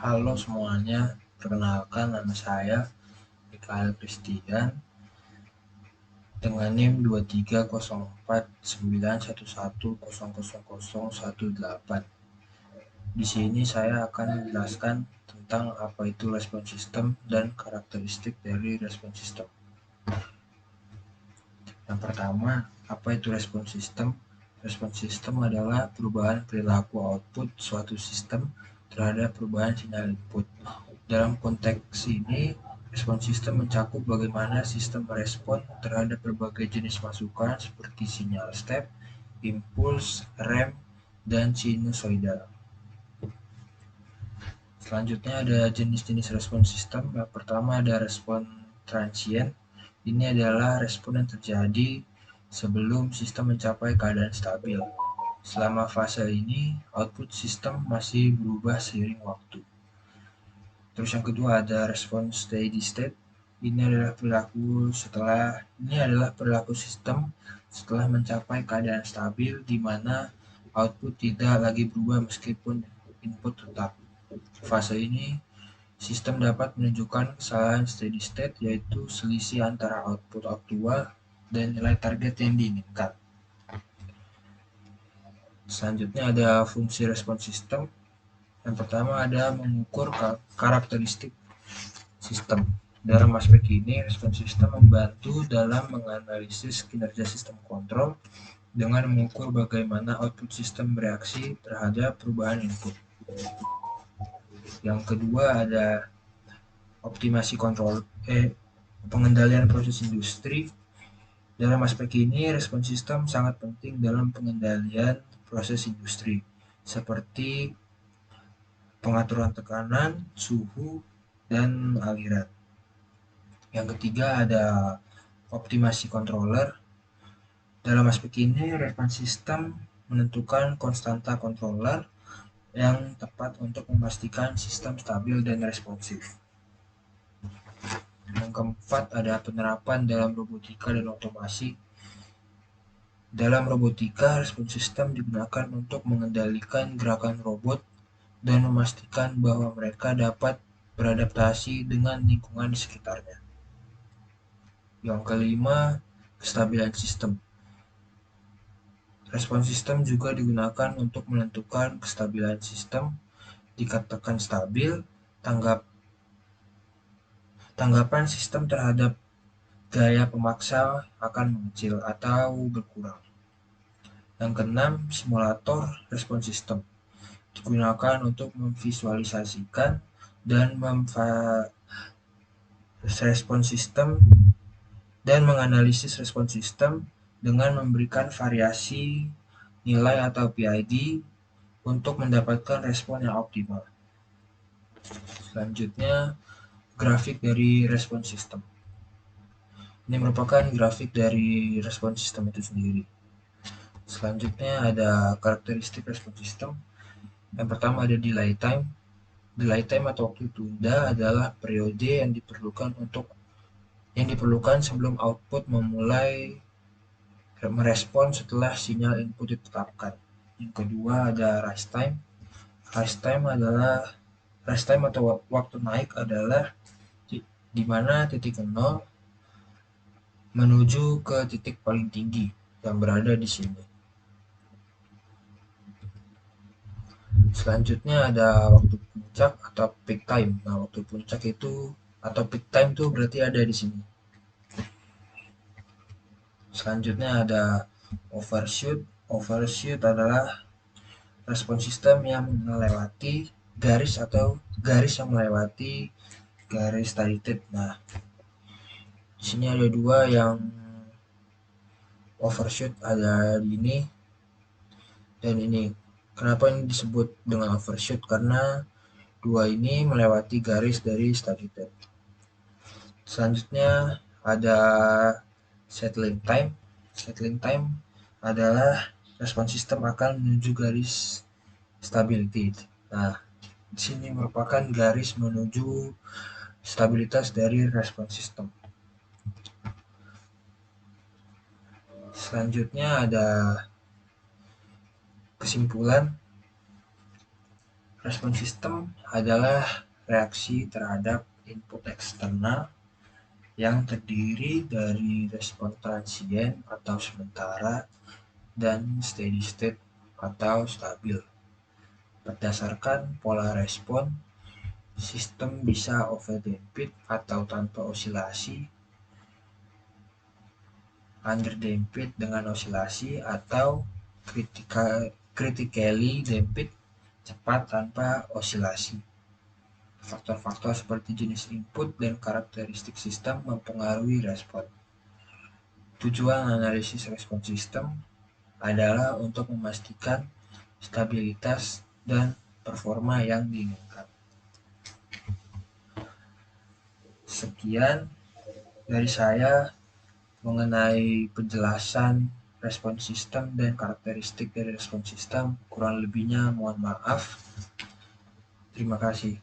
Halo semuanya, perkenalkan nama saya Mikael Christian dengan NIM 230491100018. Di sini saya akan menjelaskan tentang apa itu respon sistem dan karakteristik dari respon sistem. Yang pertama, apa itu respon sistem? Respon sistem adalah perubahan perilaku output suatu sistem terhadap perubahan sinyal input. Dalam konteks ini, respon sistem mencakup bagaimana sistem merespon terhadap berbagai jenis masukan seperti sinyal step, impuls, rem, dan sinusoidal. Selanjutnya ada jenis-jenis respon sistem. Yang pertama ada respon transient. Ini adalah respon yang terjadi sebelum sistem mencapai keadaan stabil. Selama fase ini, output sistem masih berubah seiring waktu. Terus yang kedua ada respon steady state. Ini adalah perilaku sistem setelah mencapai keadaan stabil di mana output tidak lagi berubah meskipun input tetap. Fase ini sistem dapat menunjukkan kesalahan steady state, yaitu selisih antara output aktual dan nilai target yang diinginkan. Selanjutnya ada fungsi respon sistem. Yang pertama ada mengukur karakteristik sistem. Dalam aspek ini, respon sistem membantu dalam menganalisis kinerja sistem kontrol dengan mengukur bagaimana output sistem bereaksi terhadap perubahan input. Yang kedua ada optimasi pengendalian proses industri. Dalam aspek ini, respon sistem sangat penting dalam pengendalian proses industri, seperti pengaturan tekanan, suhu, dan aliran. Yang ketiga ada optimasi controller. Dalam aspek ini, respon sistem menentukan konstanta controller yang tepat untuk memastikan sistem stabil dan responsif. Yang keempat ada penerapan dalam robotika dan otomasi. Dalam robotika, respon sistem digunakan untuk mengendalikan gerakan robot dan memastikan bahwa mereka dapat beradaptasi dengan lingkungan di sekitarnya. Yang kelima, kestabilan sistem. Respon sistem juga digunakan untuk menentukan kestabilan sistem. Dikatakan stabil, tanggapan sistem terhadap gaya pemaksa akan mengecil atau berkurang. Yang keenam, simulator respon sistem digunakan untuk memvisualisasikan dan respon sistem dan menganalisis respon sistem dengan memberikan variasi nilai atau PID untuk mendapatkan respon yang optimal. Selanjutnya, grafik dari respon sistem. Ini merupakan grafik dari respon sistem itu sendiri. Selanjutnya ada karakteristik respon sistem. Yang pertama ada delay time. Delay time atau waktu tunda adalah periode yang diperlukan sebelum output memulai merespon setelah sinyal input ditetapkan. Yang kedua ada rise time. Rise time atau waktu naik adalah di mana titik 0 menuju ke titik paling tinggi yang berada di sini. Selanjutnya ada waktu puncak atau peak time. Nah, waktu puncak itu atau peak time itu berarti ada di sini. Selanjutnya ada overshoot. Overshoot adalah respon sistem yang melewati garis yang melewati garis target. Nah, di sini ada dua yang overshoot, ada di ini dan ini. Kenapa ini disebut dengan overshoot? Karena dua ini melewati garis dari target. Selanjutnya ada settling time. Settling time adalah respon sistem akan menuju garis stability. Nah, di sini merupakan garis menuju stabilitas dari respon sistem. Selanjutnya ada kesimpulan. Respon sistem adalah reaksi terhadap input eksternal yang terdiri dari respon transien atau sementara dan steady state atau stabil. Berdasarkan pola respon, sistem bisa overdamped atau tanpa osilasi, underdamped dengan osilasi, atau critically damped cepat tanpa osilasi. Faktor-faktor seperti jenis input dan karakteristik sistem mempengaruhi respon. Tujuan analisis respon sistem adalah untuk memastikan stabilitas dan performa yang diinginkan. Sekian dari saya mengenai penjelasan respon sistem dan karakteristik dari respon sistem. Kurang lebihnya mohon maaf. Terima kasih.